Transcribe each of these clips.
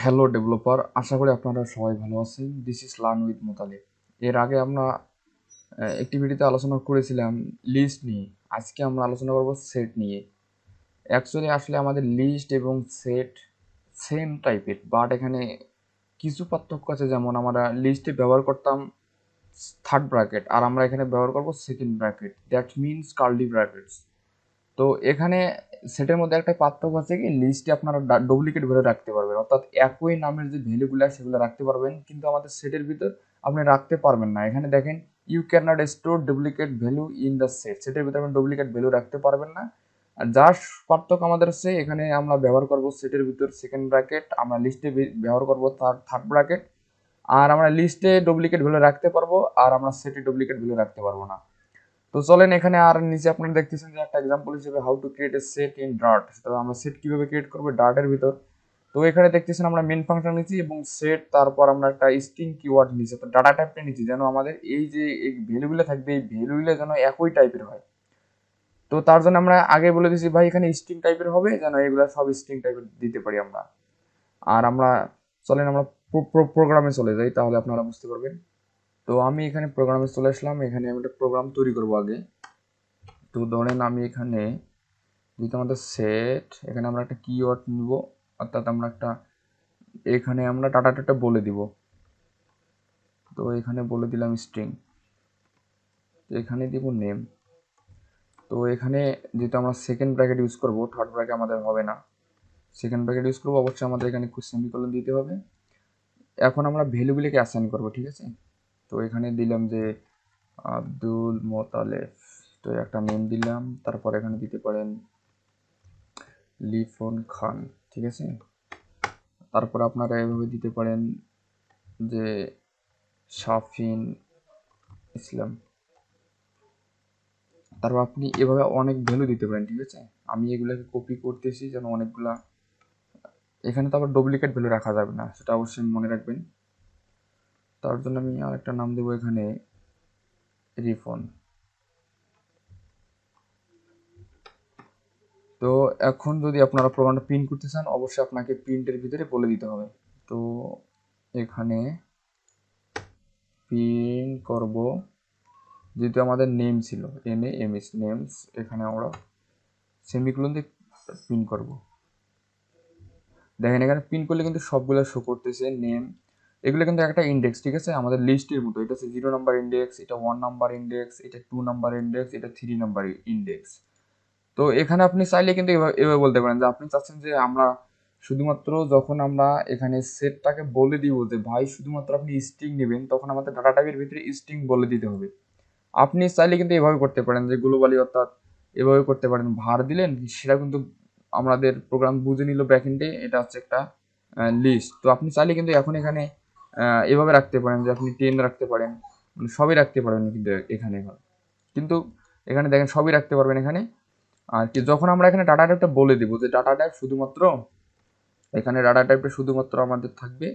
Hello developer, আশা করি আপনারা সবাই ভালো আছেন। This is learn with Motaleb. এর আগে আমরা একটি ভিডিওতে আলোচনা করেছিলাম লিস্ট নিয়ে। আজকে আমরা আলোচনা করব সেট নিয়ে। অ্যাকচুয়ালি আসলে আমাদের লিস্ট এবং সেট সেম টাইপের, বাট এখানে কিছু পার্থক্য আছে। যেমন আমরা লিস্টে ব্যবহার করতাম থার্ড ব্র্যাকেট, আর আমরা এখানে ব্যবহার করব second bracket, that means curly brackets. তো এখানে সেটের মধ্যে একটা পার্থক্য আছে কি, লিস্টে আপনারা ডুপ্লিকেট ভ্যালু রাখতে পারবেন, অর্থাৎ একই নামের যে ভ্যালুগুলো সেগুলো রাখতে পারবেন, কিন্তু আমাদের সেটের ভিতর আপনি রাখতে পারবেন না। এখানে দেখেন, you can not store duplicate value in the set. সেটের ভিতরে আপনি ডুপ্লিকেট ভ্যালু রাখতে পারবেন না। আর যার পার্থক্য আমাদের হচ্ছে, এখানে আমরা ব্যবহার করব সেটের ভিতর সেকেন্ড ব্র্যাকেট, আমরা লিস্টে ব্যবহার করব থার্ড ব্র্যাকেট। আর আমরা লিস্টে ডুপ্লিকেট ভ্যালু রাখতে পারবো, আর আমরা সেটে ডুপ্লিকেট ভ্যালু রাখতে পারবো না। তো চলেন, এখানে আর নিচে আপনারা দেখতেছেন যে একটা এক্সাম্পল হিসেবে how to create a set in Dart. তো আমরা সেট কিভাবে ক্রিয়েট করবো ডার্টের ভিতর। তো এখানে দেখতেছেন আমরা মেন ফাংশন নিচ্ছি এবং সেট, তারপর আমরা একটা স্ট্রিং কিওয়ার্ড নিচ্ছি, তো ডাটা টাইপটা নিচ্ছি যেন আমাদের এই যে এই ভ্যালুগুলো থাকবে, এই ভ্যালুগুলো যেন একই টাইপের হয়। তো তার জন্য আমরা আগে বলে দিচ্ছি ভাই এখানে স্ট্রিং টাইপের হবে, যেন এগুলো সব স্ট্রিং টাইপের দিতে পারি আমরা। আর আমরা চলেন আমরা প্রোগ্রামে চলে যাই, তাহলে আপনারা বুঝতে পারবেন। তো আমি এখানে প্রোগ্রামে চলে আসলাম। এখানে আমি একটা প্রোগ্রাম তৈরি করবো আগে। তো ধরেন আমি এখানে যেহেতু আমাদের সেট, এখানে আমরা একটা কিওয়ার্ড নিব, অর্থাৎ আমরা একটা এখানে আমরা ডাটাটা বলে দিব। তো এখানে বলে দিলাম স্ট্রিং, এখানে দিব নেম। তো এখানে যেহেতু আমরা সেকেন্ড ব্র্যাকেট ইউজ করব, থার্ড ব্র্যাকেট আমাদের হবে না, সেকেন্ড ব্র্যাকেট ইউজ করবো, অবশ্যই আমাদের এখানে সেমিকোলন দিতে হবে। এখন আমরা ভ্যালুগুলিকে অ্যাসাইন করব, ঠিক আছে। তো এখানে দিলাম যে আব্দুল মোতালেব, তো একটা নেম দিলাম। তারপর এখানে দিতে পারেন লিফন খান, ঠিক আছে। তারপর আপনারা এভাবে দিতে পারেন যে শাফিন ইসলাম। তারপর আপনি এভাবে অনেক ভ্যালু দিতে পারেন, ঠিক আছে। আমি এগুলোকে কপি করতেছি যেন অনেকগুলা, এখানে তো আবার ডুপ্লিকেট ভ্যালু রাখা যাবে না, সেটা অবশ্যই মনে রাখবেন। তার জন্য আমি আরেকটা নাম দেবো এখানে রিফন। তো এখন যদি আপনারা প্রোগ্রামটা প্রিন্ট করতে চান, অবশ্যই আপনাকে প্রিন্টের ভিতরে বলে দিতে হবে। তো এখানে প্রিন্ট করব, যেহেতু আমাদের নেম ছিল NAMES নেমস, এখানে আমরা সেমিকোলন দিয়ে প্রিন্ট করব। দেখেন এখানে প্রিন্ট করলে কিন্তু সবগুলো শো করতেছে নেম। এগুলো কিন্তু একটা ইন্ডেক্স, ঠিক আছে, আমাদের লিস্টের মতো। এটা হচ্ছে 0 নাম্বার ইন্ডেক্স, এটা 1 নাম্বার ইন্ডেক্স, এটা 2 নাম্বার ইন্ডেক্স, এটা 3 নাম্বার ইন্ডেক্স। তো এখানে আপনি চাইলে কিন্তু এভাবে বলতে পারেন যে আপনি চাচ্ছেন যে আমরা শুধুমাত্র যখন আমরা এখানে সেটটাকে বলে দিব যে ভাই শুধুমাত্র আপনি স্ট্রিং নেবেন, তখন আমাদের ডাটা টাইপের ভিতরে স্ট্রিং বলে দিতে হবে। আপনি চাইলে কিন্তু এভাবে করতে পারেন যে গ্লোবালি, অর্থাৎ এভাবে করতে পারেন, ভার দিলেন, সেটা কিন্তু আমাদের প্রোগ্রাম বুঝে নিল ব্যাকএন্ডে এটা হচ্ছে একটা লিস্ট। তো আপনি চাইলে কিন্তু এখন এখানে এভাবে রাখতে পারেন যে আপনি 10 রাখতে পারেন, মানে সবই রাখতে পারবেন কিন্তু এখানে এখন। কিন্তু এখানে দেখেন সবই রাখতে পারবেন এখানে। আর কি যখন আমরা এখানে ডাটা টাইপটা বলে দিব যে ডাটা টাইপ শুধুমাত্র, এখানে ডাটা টাইপটা শুধুমাত্র আমাদের থাকবে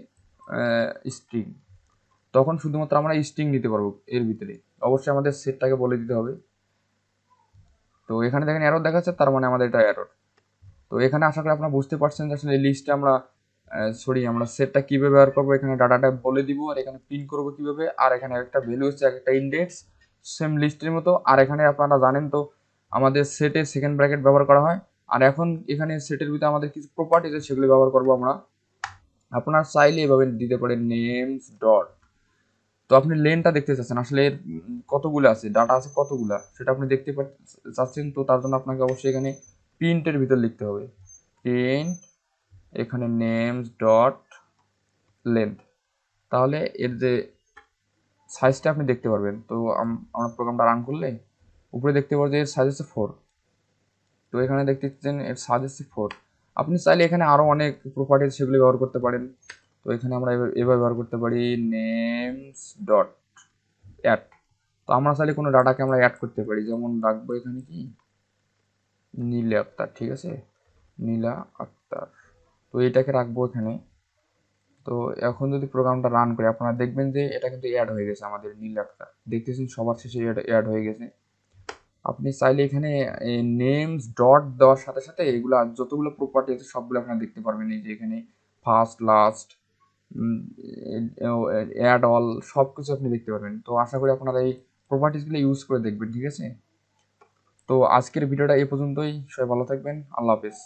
স্ট্রিং, তখন শুধুমাত্র আমরা স্ট্রিং নিতে পারবো এর ভিতরে। অবশ্যই আমাদের সেটটাকে বলে দিতে হবে। তো এখানে দেখেন এরর দেখাচ্ছে, তার মানে আমাদের এটা এরর। তো এখানে আশা করি আপনারা বুঝতে পারছেন যে আসলে এই লিস্টে আমরা আমরা সেটটা কীভাবে ব্যবহার করবো, এখানে ডাটা টাইপ বলে দিব, আর এখানে প্রিন্ট করবো কীভাবে, আর এখানে একটা ভ্যালু হচ্ছে একটা ইন্ডেক্স, সেম লিস্টের মতো। আর এখানে আপনারা জানেন তো আমাদের সেটে সেকেন্ড ব্র্যাকেট ব্যবহার করা হয়। আর এখন এখানে সেটের ভিতরে আমাদের কিছু প্রপার্টি আছে, সেগুলো ব্যবহার করবো আমরা। আপনার চাইলে এভাবে দিতে পারেন নেমস ডট। তো আপনি লেনটা দেখতে চাচ্ছেন, আসলে এর কতগুলো আছে, ডাটা আছে কতগুলা, সেটা আপনি দেখতে চাচ্ছেন। তো তার জন্য আপনাকে অবশ্যই এখানে প্রিন্টের ভিতর লিখতে হবে, প্রিন্ট এখানে নেমস ডট লেন্থ। তাহলে এর যে সাইজটা আপনি দেখতে পারবেন। তো আমরা প্রোগ্রামটা রান করলে উপরে দেখতে পাবো যে এর সাইজ হচ্ছে 4। তো এখানে দেখতে পাচ্ছেন এর সাইজ হচ্ছে 4। আপনি চাইলে এখানে আরও অনেক প্রপার্টি সেগুলি ব্যবহার করতে পারেন। তো এখানে আমরা এভাবে ব্যবহার করতে পারি নেমস ডট অ্যাড। তো আমরা চাইলে কোনো ডাটাকে আমরা অ্যাড করতে পারি, যেমন রাখবো এখানে কি নীলা আক্তার, ঠিক আছে, নীলা আক্তার। তো এটাকে রাখবো এখানে। তো এখন যদি প্রোগ্রামটা রান করি, আপনারা দেখবেন যে এটা কিন্তু অ্যাড হয়ে গেছে, আমাদের নীলা আক্তার দেখতেছেন সবার শেষে অ্যাড হয়ে গেছে। আপনি চাইলে এখানে নেমস ডট দেওয়ার সাথে সাথে এগুলো যতগুলো প্রপার্টি আছে সবগুলো আপনারা দেখতে পারবেন। এই যে এখানে ফার্স্ট লাস্ট, addAll সব কিছু আপনি দেখতে পারবেন। তো আশা করি আপনারা এই প্রপার্টিসগুলো ইউজ করে দেখবেন, ঠিক আছে? তো আজকের ভিডিওটা এই পর্যন্তই। সবাই ভালো থাকবেন, আল্লাহ হাফেজ।